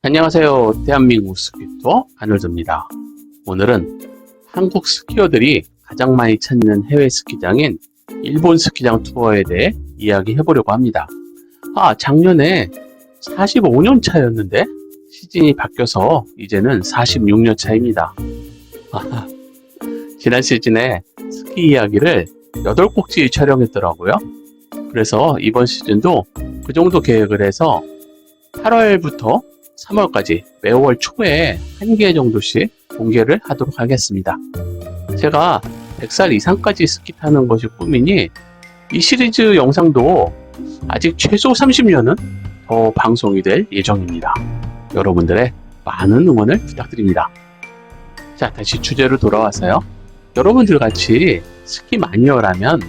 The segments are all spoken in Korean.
안녕하세요. 대한민국 스키투어 아놀드입니다. 오늘은 한국 스키어들이 가장 많이 찾는 해외 스키장인 일본 스키장 투어에 대해 이야기해 보려고 합니다. 작년에 45년 차였는데 시즌이 바뀌어서 이제는 46년 차입니다. 지난 시즌에 스키 이야기를 8곡지 촬영했더라고요. 그래서 이번 시즌도 그 정도 계획을 해서 8월부터 3월까지 매월 초에 1개 정도씩 공개를 하도록 하겠습니다. 제가 100살 이상까지 스키 타는 것이 꿈이니 이 시리즈 영상도 아직 최소 30년은 더 방송이 될 예정입니다. 여러분들의 많은 응원을 부탁드립니다. 자, 다시 주제로 돌아와서요. 여러분들 같이 스키 마니어라면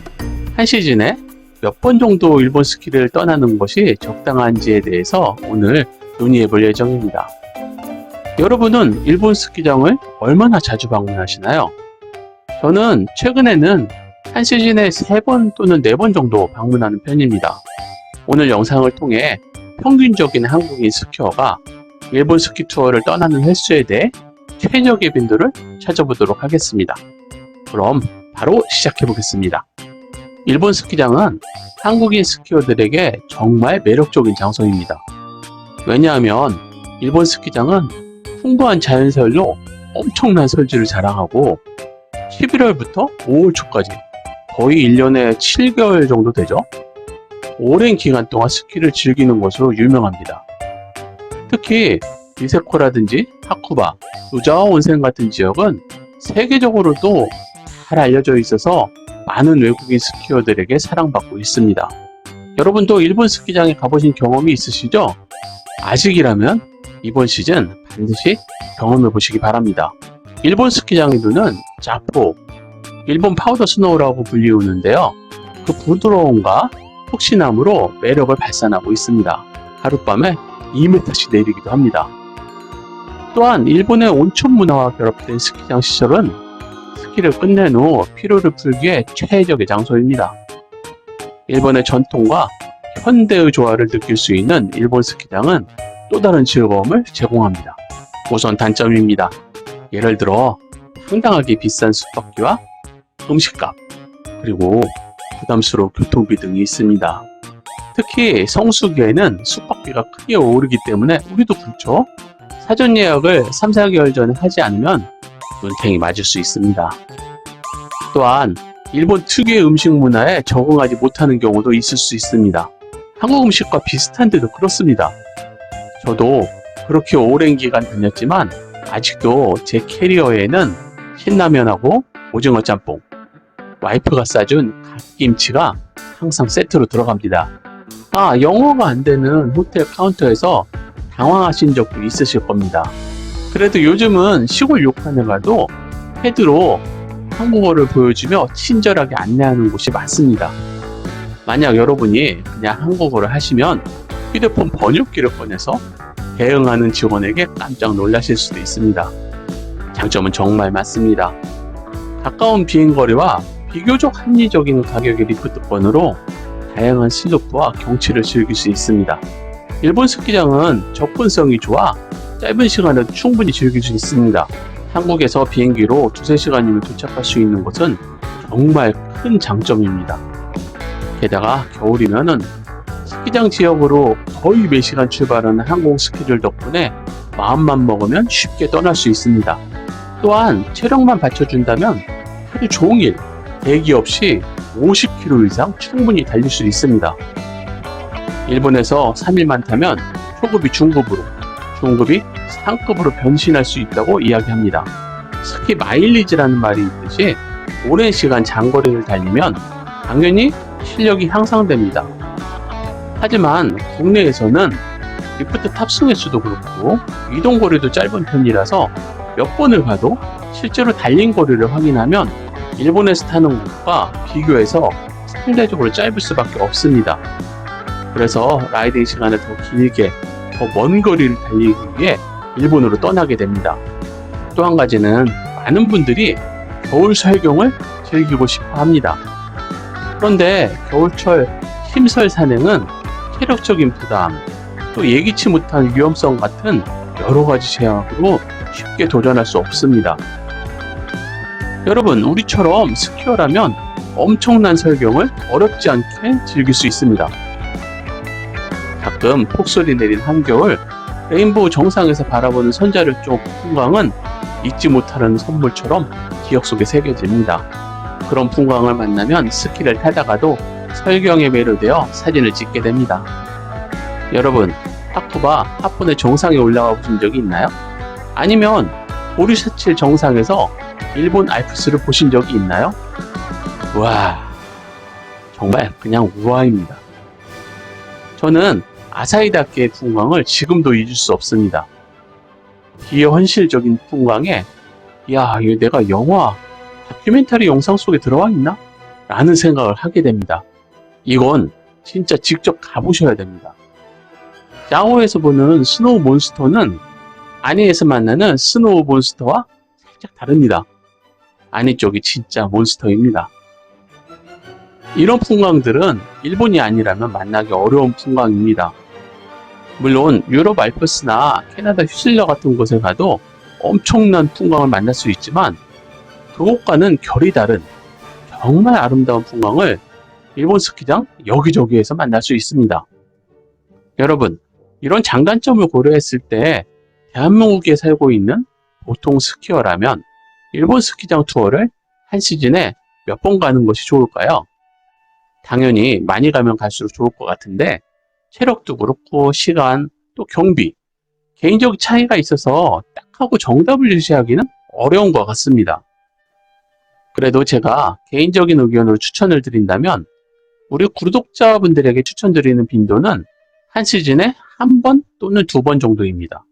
한 시즌에 몇 번 정도 일본 스키를 떠나는 것이 적당한지에 대해서 오늘 논의해 볼 예정입니다. 여러분은 일본 스키장을 얼마나 자주 방문하시나요? 저는 최근에는 한 시즌에 3번 또는 4번 정도 방문하는 편입니다. 오늘 영상을 통해 평균적인 한국인 스키어가 일본 스키 투어를 떠나는 횟수에 대해 최적의 빈도를 찾아보도록 하겠습니다. 그럼 바로 시작해 보겠습니다. 일본 스키장은 한국인 스키어들에게 정말 매력적인 장소입니다. 왜냐하면 일본 스키장은 풍부한 자연설로 엄청난 설지를 자랑하고 11월부터 5월 초까지 거의 1년에 7개월 정도 되죠. 오랜 기간 동안 스키를 즐기는 것으로 유명합니다. 특히 니세코라든지 하쿠바, 노자와 온센 같은 지역은 세계적으로도 잘 알려져 있어서 많은 외국인 스키어들에게 사랑받고 있습니다. 여러분도 일본 스키장에 가보신 경험이 있으시죠? 아직이라면 이번 시즌 반드시 경험해 보시기 바랍니다. 일본 스키장의 눈은 자포, 일본 파우더 스노우라고 불리우는데요. 그 부드러움과 푹신함으로 매력을 발산하고 있습니다. 하룻밤에 2m씩 내리기도 합니다. 또한 일본의 온천 문화와 결합된 스키장 시설은 스키를 끝낸 후 피로를 풀기에 최적의 장소입니다. 일본의 전통과 현대의 조화를 느낄 수 있는 일본 스키장은 또 다른 즐거움을 제공합니다. 우선 단점입니다. 예를 들어 상당하게 비싼 숙박비와 음식값, 그리고 부담스러운 교통비 등이 있습니다. 특히 성수기에는 숙박비가 크게 오르기 때문에 우리도 그렇죠. 사전 예약을 3, 4개월 전에 하지 않으면 눈탱이 맞을 수 있습니다. 또한 일본 특유의 음식 문화에 적응하지 못하는 경우도 있을 수 있습니다. 한국 음식과 비슷한데도 그렇습니다. 저도 그렇게 오랜 기간 다녔지만 아직도 제 캐리어에는 신라면하고 오징어 짬뽕, 와이프가 싸준 갓김치가 항상 세트로 들어갑니다. 영어가 안 되는 호텔 카운터에서 당황하신 적도 있으실 겁니다. 그래도 요즘은 시골 욕한에 가도 패드로 한국어를 보여주며 친절하게 안내하는 곳이 많습니다. 만약 여러분이 그냥 한국어를 하시면 휴대폰 번역기를 꺼내서 대응하는 직원에게 깜짝 놀라실 수도 있습니다. 장점은 정말 많습니다. 가까운 비행거리와 비교적 합리적인 가격의 리프트권으로 다양한 슬로프와 경치를 즐길 수 있습니다. 일본 스키장은 접근성이 좋아 짧은 시간에도 충분히 즐길 수 있습니다. 한국에서 비행기로 2-3시간이면 도착할 수 있는 것은 정말 큰 장점입니다. 게다가 겨울이면은 스키장 지역으로 거의 매시간 출발하는 항공 스키들 덕분에 마음만 먹으면 쉽게 떠날 수 있습니다. 또한 체력만 받쳐준다면 하루 종일 대기 없이 50km 이상 충분히 달릴 수 있습니다. 일본에서 3일만 타면 초급이 중급으로, 중급이 상급으로 변신할 수 있다고 이야기합니다. 스키 마일리지라는 말이 있듯이 오랜 시간 장거리를 달리면 당연히 실력이 향상됩니다. 하지만 국내에서는 리프트 탑승 횟수도 그렇고 이동거리도 짧은 편이라서 몇 번을 가도 실제로 달린 거리를 확인하면 일본에서 타는 곳과 비교해서 상대적으로 짧을 수밖에 없습니다. 그래서 라이딩 시간을 더 길게, 더 먼 거리를 달리기 위해 일본으로 떠나게 됩니다. 또 한 가지는 많은 분들이 겨울 설경을 즐기고 싶어 합니다. 그런데 겨울철 힘설 산행은 체력적인 부담, 또 예기치 못한 위험성 같은 여러 가지 제약으로 쉽게 도전할 수 없습니다. 여러분, 우리처럼 스키어라면 엄청난 설경을 어렵지 않게 즐길 수 있습니다. 가끔 폭설이 내린 한겨울, 레인보우 정상에서 바라보는 선자를 쪽 풍광은 잊지 못하는 선물처럼 기억 속에 새겨집니다. 그런 풍광을 만나면 스키를 타다가도 설경에 매료되어 사진을 찍게 됩니다. 여러분, 하쿠바 하프네 정상에 올라가 보신 적이 있나요? 아니면 보리샤칠 정상에서 일본 알프스를 보신 적이 있나요? 와, 정말 그냥 우아입니다. 저는 아사히다케의 풍광을 지금도 잊을 수 없습니다. 비현실적인 풍광에 야, 이거 내가 영화, 다큐멘터리 영상 속에 들어와 있나? 라는 생각을 하게 됩니다. 이건 진짜 직접 가보셔야 됩니다. 야호에서 보는 스노우 몬스터는 아니에서 만나는 스노우 몬스터와 살짝 다릅니다. 아니 쪽이 진짜 몬스터입니다. 이런 풍광들은 일본이 아니라면 만나기 어려운 풍광입니다. 물론 유럽 알프스나 캐나다 휴슬러 같은 곳에 가도 엄청난 풍광을 만날 수 있지만 그곳과는 결이 다른 정말 아름다운 풍광을 일본 스키장 여기저기에서 만날 수 있습니다. 여러분, 이런 장단점을 고려했을 때 대한민국에 살고 있는 보통 스키어라면 일본 스키장 투어를 한 시즌에 몇 번 가는 것이 좋을까요? 당연히 많이 가면 갈수록 좋을 것 같은데 체력도 그렇고 시간, 또 경비, 개인적 차이가 있어서 딱 하고 정답을 제시하기는 어려운 것 같습니다. 그래도 제가 개인적인 의견으로 추천을 드린다면 우리 구독자분들에게 추천드리는 빈도는 한 시즌에 한 번 또는 두 번 정도입니다.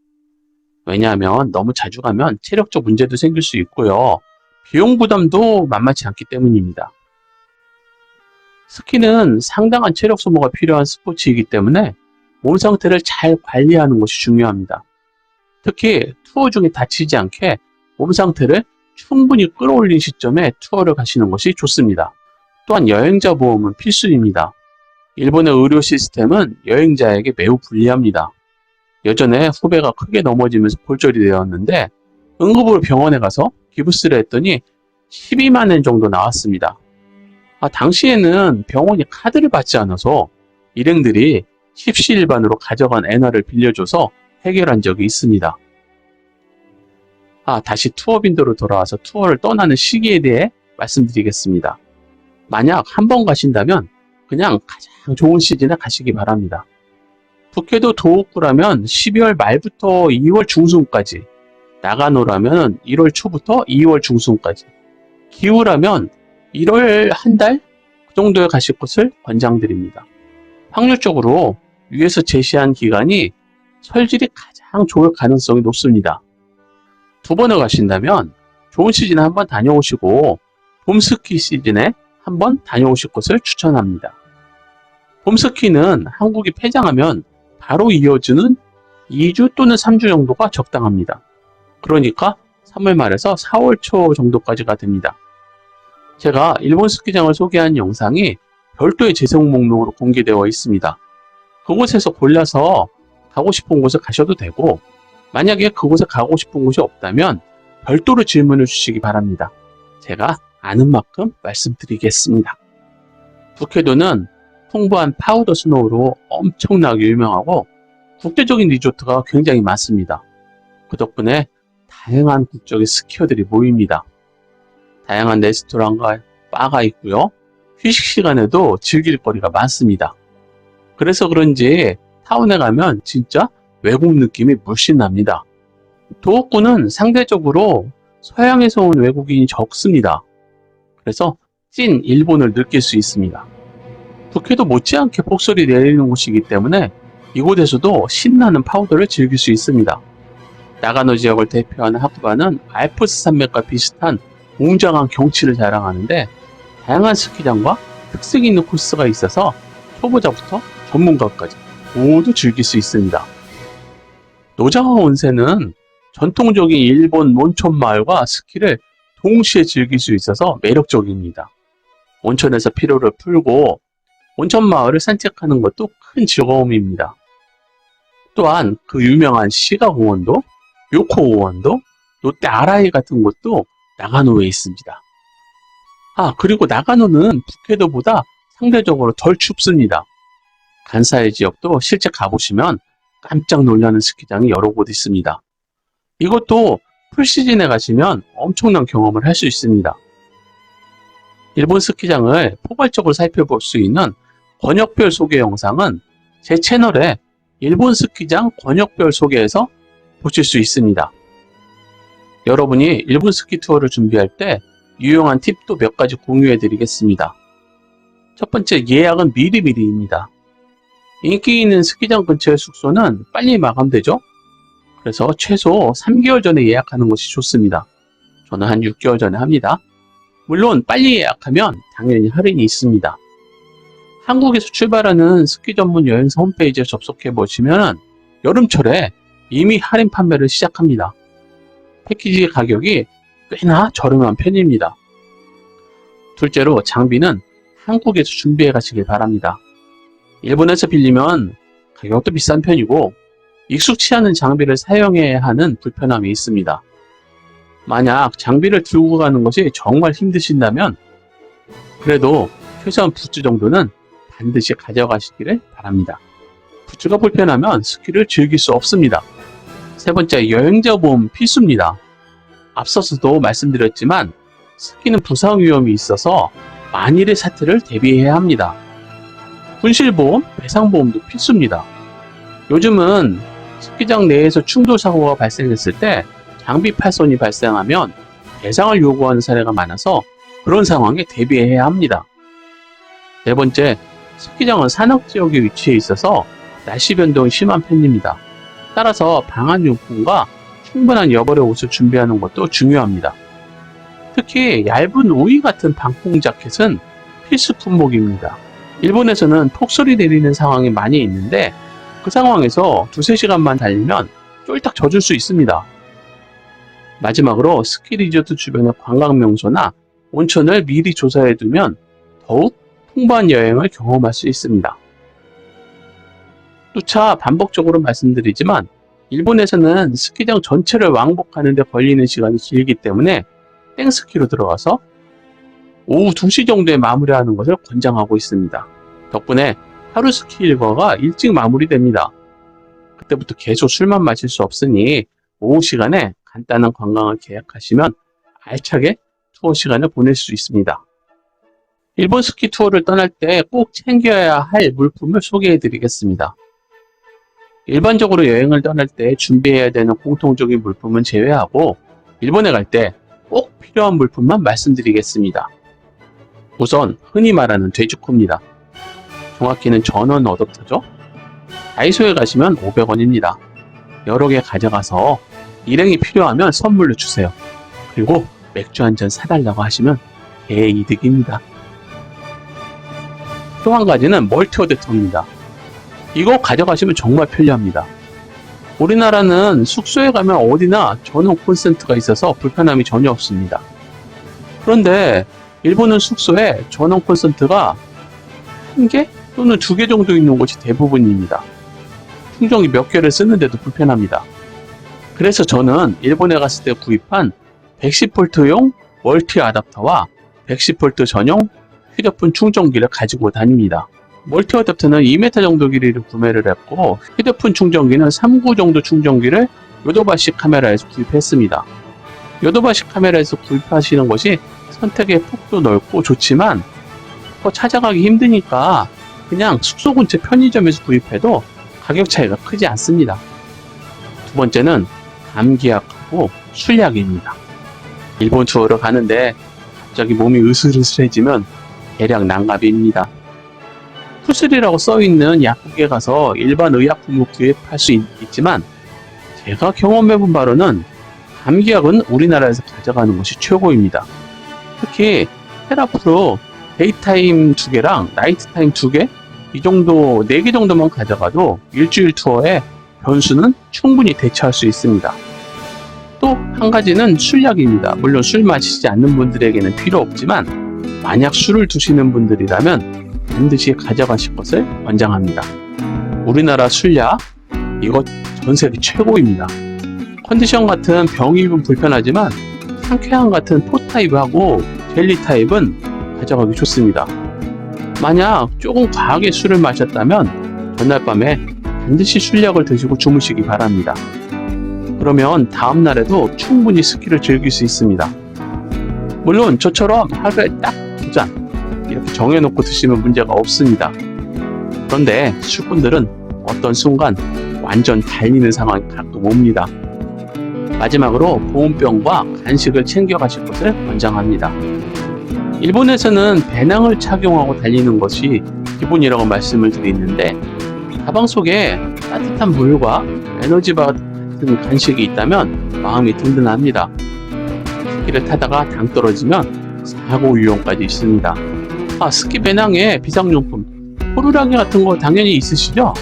왜냐하면 너무 자주 가면 체력적 문제도 생길 수 있고요. 비용 부담도 만만치 않기 때문입니다. 스키는 상당한 체력 소모가 필요한 스포츠이기 때문에 몸 상태를 잘 관리하는 것이 중요합니다. 특히 투어 중에 다치지 않게 몸 상태를 충분히 끌어올린 시점에 투어를 가시는 것이 좋습니다. 또한 여행자 보험은 필수입니다. 일본의 의료 시스템은 여행자에게 매우 불리합니다. 예전에 후배가 크게 넘어지면서 골절이 되었는데 응급으로 병원에 가서 기부스를 했더니 12만 엔 정도 나왔습니다. 당시에는 병원이 카드를 받지 않아서 일행들이 십시일반으로 가져간 엔화를 빌려줘서 해결한 적이 있습니다. 다시 투어 빈도로 돌아와서 투어를 떠나는 시기에 대해 말씀드리겠습니다. 만약 한 번 가신다면 그냥 가장 좋은 시즌에 가시기 바랍니다. 북해도 도호쿠라면 12월 말부터 2월 중순까지, 나가노라면 1월 초부터 2월 중순까지, 기후라면 1월 한 달 그 정도에 가실 것을 권장드립니다. 확률적으로 위에서 제시한 기간이 설질이 가장 좋을 가능성이 높습니다. 두 번을 가신다면 좋은 시즌에 한번 다녀오시고 봄 스키 시즌에 한번 다녀오실 것을 추천합니다. 봄 스키는 한국이 폐장하면 바로 이어지는 2주 또는 3주 정도가 적당합니다. 그러니까 3월 말에서 4월 초 정도까지가 됩니다. 제가 일본 스키장을 소개한 영상이 별도의 재생 목록으로 공개되어 있습니다. 그곳에서 골라서 가고 싶은 곳에 가셔도 되고 만약에 그곳에 가고 싶은 곳이 없다면 별도로 질문을 주시기 바랍니다. 제가 아는 만큼 말씀드리겠습니다. 북해도는 풍부한 파우더 스노우로 엄청나게 유명하고 국제적인 리조트가 굉장히 많습니다. 그 덕분에 다양한 국적의 스키어들이 모입니다. 다양한 레스토랑과 바가 있고요. 휴식 시간에도 즐길 거리가 많습니다. 그래서 그런지 타운에 가면 진짜 외국 느낌이 물씬 납니다. 도호쿠는 상대적으로 서양에서 온 외국인이 적습니다. 그래서 찐 일본을 느낄 수 있습니다. 북해도 못지않게 폭설이 내리는 곳이기 때문에 이곳에서도 신나는 파우더를 즐길 수 있습니다. 나가노 지역을 대표하는 하쿠바는 알프스 산맥과 비슷한 웅장한 경치를 자랑하는데 다양한 스키장과 특색 있는 코스가 있어서 초보자부터 전문가까지 모두 즐길 수 있습니다. 노자와 온센은 전통적인 일본 온천 마을과 스키를 동시에 즐길 수 있어서 매력적입니다. 온천에서 피로를 풀고 온천 마을을 산책하는 것도 큰 즐거움입니다. 또한 그 유명한 시가공원도, 요코공원도, 롯데 아라이 같은 곳도 나가노에 있습니다. 그리고 나가노는 북해도보다 상대적으로 덜 춥습니다. 간사이 지역도 실제 가보시면 깜짝 놀라는 스키장이 여러 곳 있습니다. 이것도 풀시즌에 가시면 엄청난 경험을 할 수 있습니다. 일본 스키장을 포괄적으로 살펴볼 수 있는 권역별 소개 영상은 제 채널에 일본 스키장 권역별 소개에서 보실 수 있습니다. 여러분이 일본 스키 투어를 준비할 때 유용한 팁도 몇 가지 공유해 드리겠습니다. 첫 번째, 예약은 미리미리입니다. 인기 있는 스키장 근처의 숙소는 빨리 마감되죠? 그래서 최소 3개월 전에 예약하는 것이 좋습니다. 저는 한 6개월 전에 합니다. 물론 빨리 예약하면 당연히 할인이 있습니다. 한국에서 출발하는 스키 전문 여행사 홈페이지에 접속해 보시면 여름철에 이미 할인 판매를 시작합니다. 패키지 가격이 꽤나 저렴한 편입니다. 둘째로, 장비는 한국에서 준비해 가시길 바랍니다. 일본에서 빌리면 가격도 비싼 편이고 익숙치 않은 장비를 사용해야 하는 불편함이 있습니다. 만약 장비를 들고 가는 것이 정말 힘드신다면 그래도 최소한 부츠 정도는 반드시 가져가시기를 바랍니다. 부츠가 불편하면 스키를 즐길 수 없습니다. 세 번째, 여행자 보험 필수입니다. 앞서서도 말씀드렸지만 스키는 부상 위험이 있어서 만일의 사태를 대비해야 합니다. 분실보험, 배상보험도 필수입니다. 요즘은 스키장 내에서 충돌 사고가 발생했을 때 장비 파손이 발생하면 배상을 요구하는 사례가 많아서 그런 상황에 대비해야 합니다. 네 번째, 스키장은 산악지역에 위치해 있어서 날씨 변동이 심한 편입니다. 따라서 방한용품과 충분한 여벌의 옷을 준비하는 것도 중요합니다. 특히 얇은 우의 같은 방풍 자켓은 필수 품목입니다. 일본에서는 폭설이 내리는 상황이 많이 있는데 그 상황에서 2-3시간만 달리면 쫄딱 젖을 수 있습니다. 마지막으로 스키 리조트 주변의 관광 명소나 온천을 미리 조사해 두면 더욱 풍부한 여행을 경험할 수 있습니다. 누차 반복적으로 말씀드리지만 일본에서는 스키장 전체를 왕복하는 데 걸리는 시간이 길기 때문에 땡스키로 들어가서 오후 2시 정도에 마무리하는 것을 권장하고 있습니다. 덕분에 하루 스키 일과가 일찍 마무리됩니다. 그때부터 계속 술만 마실 수 없으니 오후 시간에 간단한 관광을 계획하시면 알차게 투어 시간을 보낼 수 있습니다. 일본 스키 투어를 떠날 때 꼭 챙겨야 할 물품을 소개해 드리겠습니다. 일반적으로 여행을 떠날 때 준비해야 되는 공통적인 물품은 제외하고 일본에 갈 때 꼭 필요한 물품만 말씀드리겠습니다. 우선 흔히 말하는 돼지코입니다. 정확히는 전원 어댑터죠. 다이소에 가시면 500원입니다. 여러 개 가져가서 일행이 필요하면 선물로 주세요. 그리고 맥주 한 잔 사달라고 하시면 개이득입니다. 또 한 가지는 멀티 어댑터입니다. 이거 가져가시면 정말 편리합니다. 우리나라는 숙소에 가면 어디나 전원 콘센트가 있어서 불편함이 전혀 없습니다. 그런데 일본은 숙소에 전원 콘센트가 1개 또는 2개 정도 있는 곳이 대부분입니다. 충전기 몇 개를 쓰는데도 불편합니다. 그래서 저는 일본에 갔을 때 구입한 110V용 멀티 어댑터와 110V 전용 휴대폰 충전기를 가지고 다닙니다. 멀티 어댑터는 2m 정도 길이를 구매를 했고 휴대폰 충전기는 3구 정도 충전기를 요도바시 카메라에서 구입했습니다. 요도바시 카메라에서 구입하시는 것이 선택의 폭도 넓고 좋지만 찾아가기 힘드니까 그냥 숙소 근처 편의점에서 구입해도 가격 차이가 크지 않습니다. 두 번째는 감기약하고 술약입니다. 일본 투어를 가는데 갑자기 몸이 으슬으슬해지면 대략 난갑입니다. 푸슬이라고 써있는 약국에 가서 일반 의약품을 구입할 수 있지만 제가 경험해본 바로는 감기약은 우리나라에서 가져가는 것이 최고입니다. 특히 테라프로 데이타임 2개랑 나이트타임 2개 이 정도 4개 정도만 가져가도 일주일 투어에 변수는 충분히 대처할 수 있습니다. 또 한 가지는 술약입니다. 물론 술 마시지 않는 분들에게는 필요 없지만 만약 술을 드시는 분들이라면 반드시 가져가실 것을 권장합니다. 우리나라 술약 이거 전 세계 최고입니다. 컨디션 같은 병입은 불편하지만 상쾌함 같은 포 타입하고 젤리 타입은 가져가기 좋습니다. 만약 조금 과하게 술을 마셨다면 전날 밤에 반드시 술약을 드시고 주무시기 바랍니다. 그러면 다음날에도 충분히 스키를 즐길 수 있습니다. 물론 저처럼 하루에 딱 2잔 이렇게 정해놓고 드시면 문제가 없습니다. 그런데 술꾼들은 어떤 순간 완전 달리는 상황이 가끔 옵니다. 마지막으로 보온병과 간식을 챙겨가실 것을 권장합니다. 일본에서는 배낭을 착용하고 달리는 것이 기본이라고 말씀을 드리는데 가방 속에 따뜻한 물과 에너지바 같은 간식이 있다면 마음이 든든합니다. 스키를 타다가 당 떨어지면 사고 위험까지 있습니다. 스키 배낭에 비상용품, 호루라기 같은 거 당연히 있으시죠?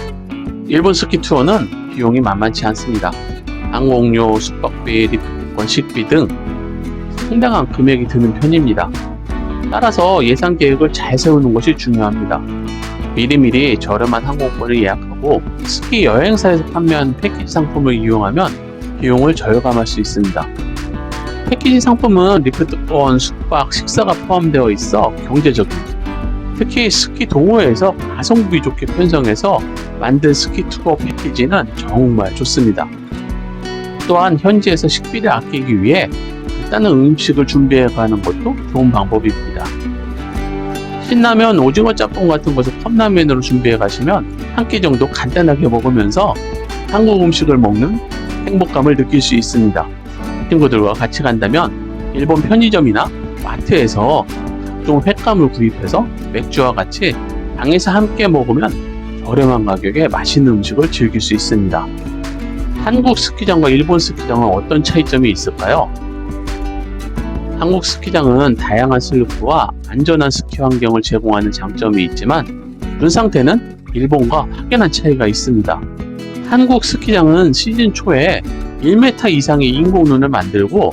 일본 스키 투어는 비용이 만만치 않습니다. 항공료, 숙박비, 리프트권, 식비 등 상당한 금액이 드는 편입니다. 따라서 예상 계획을 잘 세우는 것이 중요합니다. 미리미리 저렴한 항공권을 예약하고 스키 여행사에서 판매한 패키지 상품을 이용하면 비용을 절감할 수 있습니다. 패키지 상품은 리프트권, 숙박, 식사가 포함되어 있어 경제적입니다. 특히 스키 동호회에서 가성비 좋게 편성해서 만든 스키 투어 패키지는 정말 좋습니다. 또한 현지에서 식비를 아끼기 위해 간단한 음식을 준비해 가는 것도 좋은 방법입니다. 신라면, 오징어 짬뽕 같은 것을 컵라면으로 준비해 가시면 한 끼 정도 간단하게 먹으면서 한국 음식을 먹는 행복감을 느낄 수 있습니다. 친구들과 같이 간다면 일본 편의점이나 마트에서 각종 횟감을 구입해서 맥주와 같이 방에서 함께 먹으면 저렴한 가격에 맛있는 음식을 즐길 수 있습니다. 한국 스키장과 일본 스키장은 어떤 차이점이 있을까요? 한국 스키장은 다양한 슬로프와 안전한 스키 환경을 제공하는 장점이 있지만 눈 상태는 일본과 확연한 차이가 있습니다. 한국 스키장은 시즌 초에 1m 이상의 인공눈을 만들고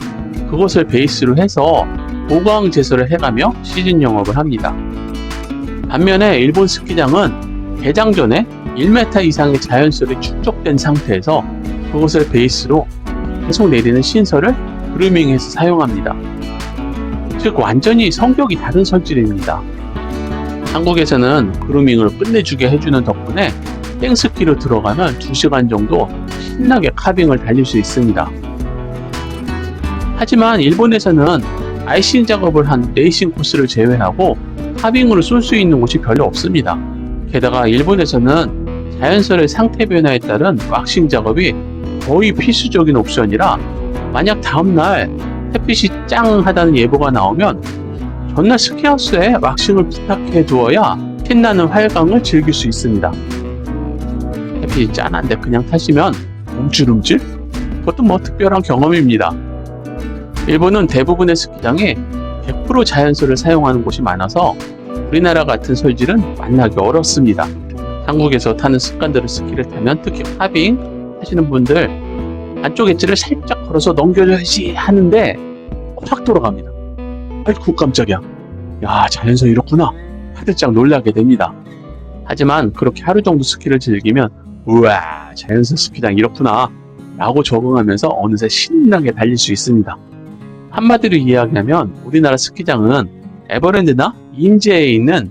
그것을 베이스로 해서 보강 제설을 해가며 시즌 영업을 합니다. 반면에 일본 스키장은 개장 전에 1m 이상의 자연설이 축적된 상태에서 그것을 베이스로 계속 내리는 신설을 그루밍해서 사용합니다. 즉 완전히 성격이 다른 설질입니다. 한국에서는 그루밍을 끝내주게 해주는 덕분에 땡스키로 들어가면 2시간 정도 신나게 카빙을 달릴 수 있습니다. 하지만 일본에서는 아이싱 작업을 한 레이싱 코스를 제외하고 카빙으로 쏠 수 있는 곳이 별로 없습니다. 게다가 일본에서는 자연설의 상태 변화에 따른 왁싱 작업이 거의 필수적인 옵션이라 만약 다음날 햇빛이 짱하다는 예보가 나오면 전날 스키하우스에 왁싱을 부탁해 두어야 신나는 활강을 즐길 수 있습니다. 햇빛이 짠한데 그냥 타시면 움찔움찔? 그것도 뭐 특별한 경험입니다. 일본은 대부분의 스키장에 100% 자연설을 사용하는 곳이 많아서 우리나라 같은 설질은 만나기 어렵습니다. 한국에서 타는 습관대로 스키를 타면 특히 카빙 하시는 분들 안쪽 엣지를 살짝 걸어서 넘겨줘야지 하는데 확 돌아갑니다. 아이고 깜짝이야. 야 자연설 이렇구나. 화들짝 놀라게 됩니다. 하지만 그렇게 하루 정도 스키를 즐기면 우와 자연설 스키장 이렇구나 라고 적응하면서 어느새 신나게 달릴 수 있습니다. 한마디로 이야기하면 우리나라 스키장은 에버랜드나 인제에 있는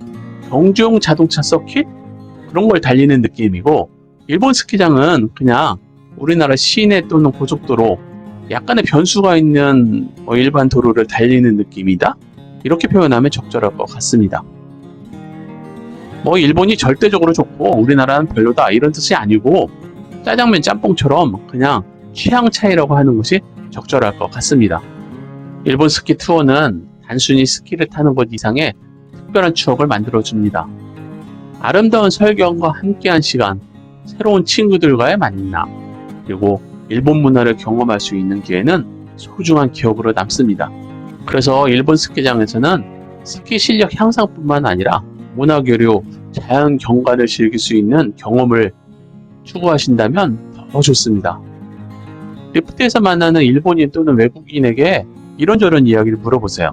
경주용 자동차 서킷 그런 걸 달리는 느낌이고 일본 스키장은 그냥 우리나라 시내 또는 고속도로 약간의 변수가 있는 일반 도로를 달리는 느낌이다? 이렇게 표현하면 적절할 것 같습니다. 일본이 절대적으로 좋고 우리나라는 별로다 이런 뜻이 아니고 짜장면 짬뽕처럼 그냥 취향 차이라고 하는 것이 적절할 것 같습니다. 일본 스키 투어는 단순히 스키를 타는 것 이상의 특별한 추억을 만들어줍니다. 아름다운 설경과 함께한 시간, 새로운 친구들과의 만남, 그리고 일본 문화를 경험할 수 있는 기회는 소중한 기억으로 남습니다. 그래서 일본 스키장에서는 스키 실력 향상뿐만 아니라 문화교류, 자연 경관을 즐길 수 있는 경험을 추구하신다면 더 좋습니다. 리프트에서 만나는 일본인 또는 외국인에게 이런저런 이야기를 물어보세요.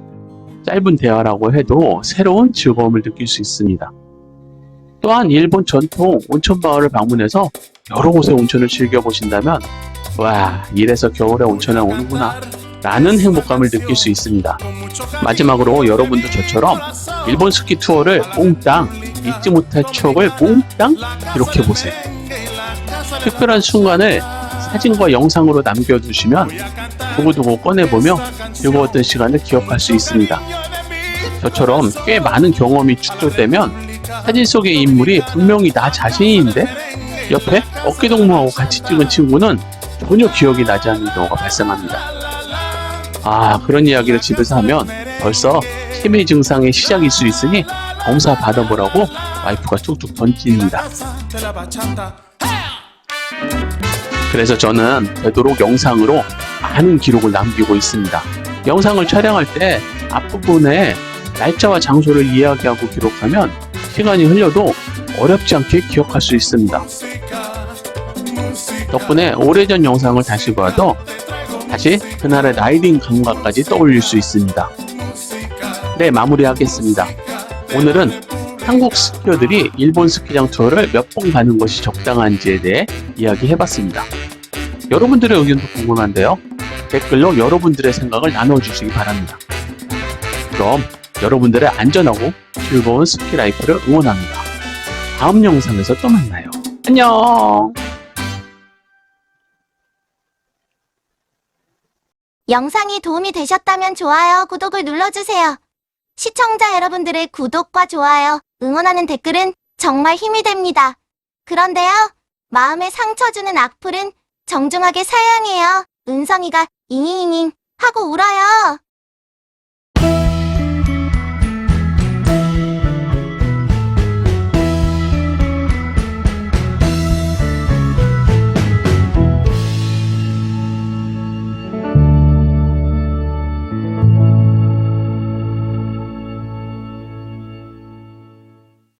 짧은 대화라고 해도 새로운 즐거움을 느낄 수 있습니다. 또한 일본 전통 온천 마을을 방문해서 여러 곳의 온천을 즐겨보신다면 와, 이래서 겨울에 온천에 오는구나 라는 행복감을 느낄 수 있습니다. 마지막으로 여러분도 저처럼 일본 스키 투어를 몽땅 잊지 못할 추억을 몽땅 기록해보세요. 특별한 순간을 사진과 영상으로 남겨두시면 두고두고 꺼내보며 즐거웠던 시간을 기억할 수 있습니다. 저처럼 꽤 많은 경험이 축적되면 사진 속의 인물이 분명히 나 자신인데 옆에 어깨동무하고 같이 찍은 친구는 전혀 기억이 나지 않는 경우가 발생합니다. 그런 이야기를 집에서 하면 벌써 치매 증상의 시작일 수 있으니 검사 받아보라고 와이프가 툭툭 던집니다. 그래서 저는 되도록 영상으로 많은 기록을 남기고 있습니다. 영상을 촬영할 때 앞부분에 날짜와 장소를 이야기하고 기록하면 시간이 흘려도 어렵지 않게 기억할 수 있습니다. 덕분에 오래전 영상을 다시 봐도 다시 그날의 라이딩 감각까지 떠올릴 수 있습니다. 네, 마무리하겠습니다. 오늘은 한국 스키어들이 일본 스키장 투어를 몇 번 가는 것이 적당한지에 대해 이야기해봤습니다. 여러분들의 의견도 궁금한데요. 댓글로 여러분들의 생각을 나눠주시기 바랍니다. 그럼 여러분들의 안전하고 즐거운 스키 라이프를 응원합니다. 다음 영상에서 또 만나요. 안녕! 영상이 도움이 되셨다면 좋아요, 구독을 눌러주세요. 시청자 여러분들의 구독과 좋아요, 응원하는 댓글은 정말 힘이 됩니다. 그런데요, 마음에 상처 주는 악플은 정중하게 사양해요. 은성이가 잉잉잉 하고 울어요.